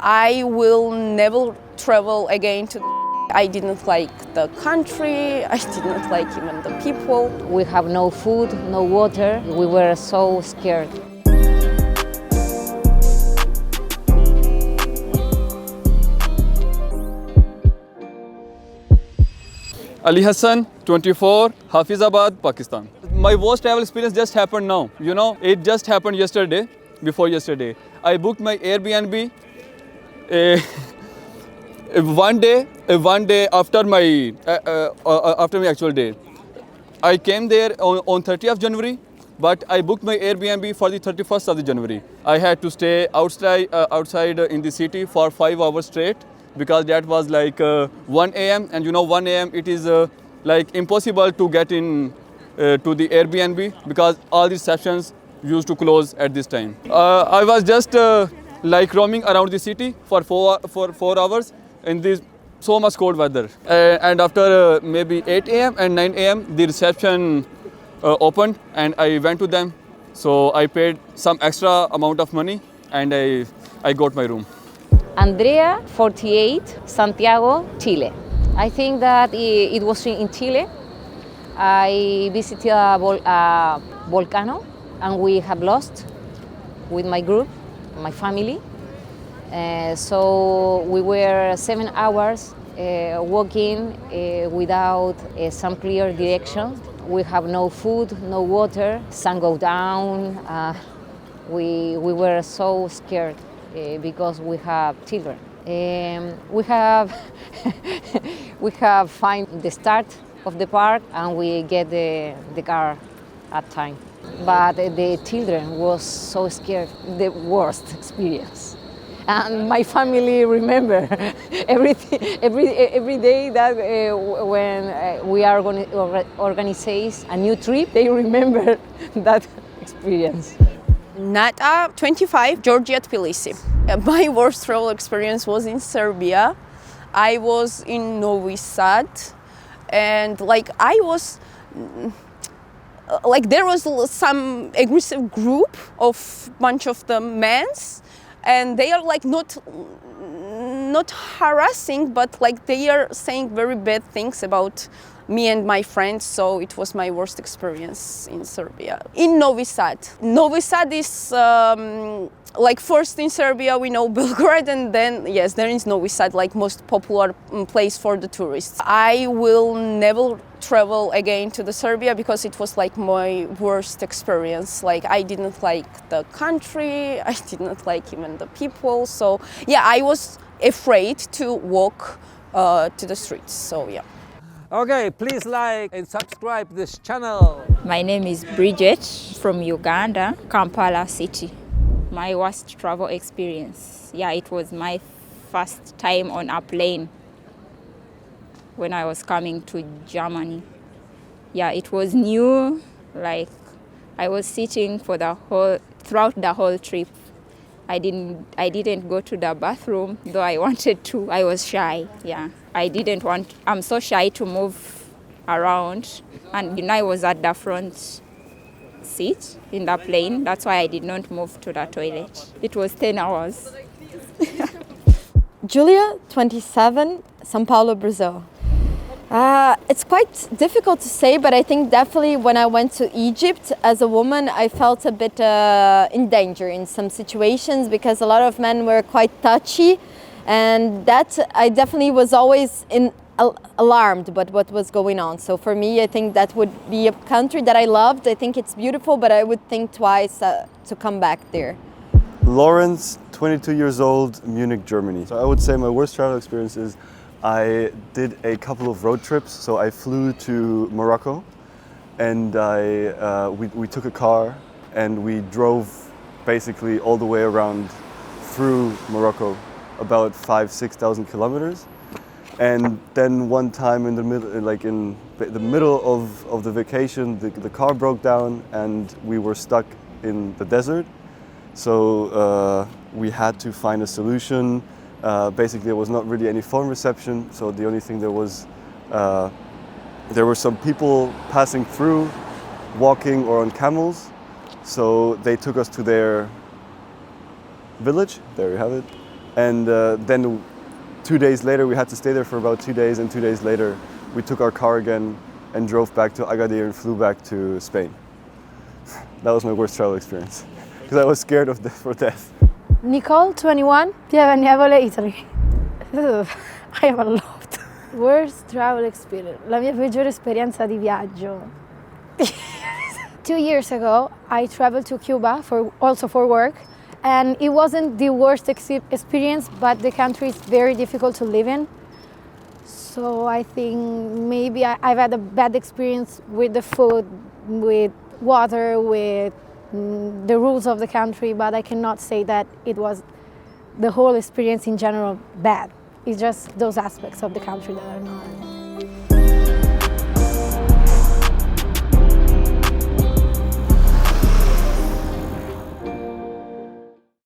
I will never travel again to. I didn't like the country, I didn't like even the people. We have no food, no water. We were so scared. Ali Hassan, 24, Hafizabad, Pakistan. My worst travel experience just happened now. You know, it just happened yesterday, before yesterday. I booked my Airbnb one day after my actual day. I came there on 30th January, but I booked my Airbnb for the 31st of the January. I had to stay outside in the city for 5 hours straight, because that was like 1 a.m. and you know 1 a.m. it is like impossible to get in to the Airbnb because all the receptions used to close at this time. I was just like roaming around the city for 4 hours in this so much cold weather. And after maybe 8 a.m. and 9 a.m. the reception opened and I went to them. So I paid some extra amount of money and I got my room. Andrea, 48, Santiago, Chile. I think that it was in Chile. I visited a volcano and we have lost with my group, my family. So we were 7 hours walking without some clear direction. We have no food, no water, sun go down. We were so scared. Because we have children. We have find the start of the park and we get the car at time. But the children was so scared, the worst experience. And my family remember every day that when we are going to organize a new trip, they remember that experience. Nata, 25, Georgia, Tbilisi. My worst travel experience was in Serbia. I was in Novi Sad, and there was some aggressive group of bunch of the men's, and they are like not harassing, but like they are saying very bad things about me and my friends, so it was my worst experience in Serbia. In Novi Sad. Novi Sad is like first in Serbia we know Belgrade, and then yes, there is Novi Sad, like most popular place for the tourists. I will never travel again to the Serbia because it was like my worst experience. Like I didn't like the country, I didn't like even the people, so yeah, I was afraid to walk to the streets, so yeah. Okay, please like and subscribe this channel. My name is Bridget from Uganda, Kampala city. My worst travel experience. Yeah, it was my first time on a plane when I was coming to Germany. Yeah, it was new. Like I was sitting throughout the whole trip. I didn't go to the bathroom, though I wanted to. I was shy, yeah. I'm so shy to move around. And I was at the front seat in the plane. That's why I did not move to the toilet. It was 10 hours. Julia, 27, São Paulo, Brazil. It's quite difficult to say, but I think definitely when I went to Egypt as a woman, I felt a bit in danger in some situations because a lot of men were quite touchy, and that I definitely was always alarmed about what was going on. So for me, I think that would be a country that I loved. I think it's beautiful, but I would think twice to come back there. Lawrence, 22 years old, Munich, Germany. So I would say my worst travel experience is I did a couple of road trips. So I flew to Morocco and we took a car and we drove basically all the way around through Morocco, about 5,000-6,000 kilometers. And then one time in the middle of the vacation, the car broke down and we were stuck in the desert. So we had to find a solution. Basically, there was not really any phone reception, so the only thing there were some people passing through, walking or on camels. So they took us to their village, there you have it, And then 2 days later, we had to stay there for about 2 days, and 2 days later, we took our car again and drove back to Agadir and flew back to Spain. That was my worst travel experience, because I was scared for death. Nicole, 21, Piagnevole, Italy. I have a lot. Worst travel experience. La mia peggiore esperienza di viaggio. 2 years ago, I traveled to Cuba also for work, and it wasn't the worst experience, but the country is very difficult to live in. So I think maybe I've had a bad experience with the food, with water, with the rules of the country, but I cannot say that it was the whole experience in general bad. It's just those aspects of the country that are not.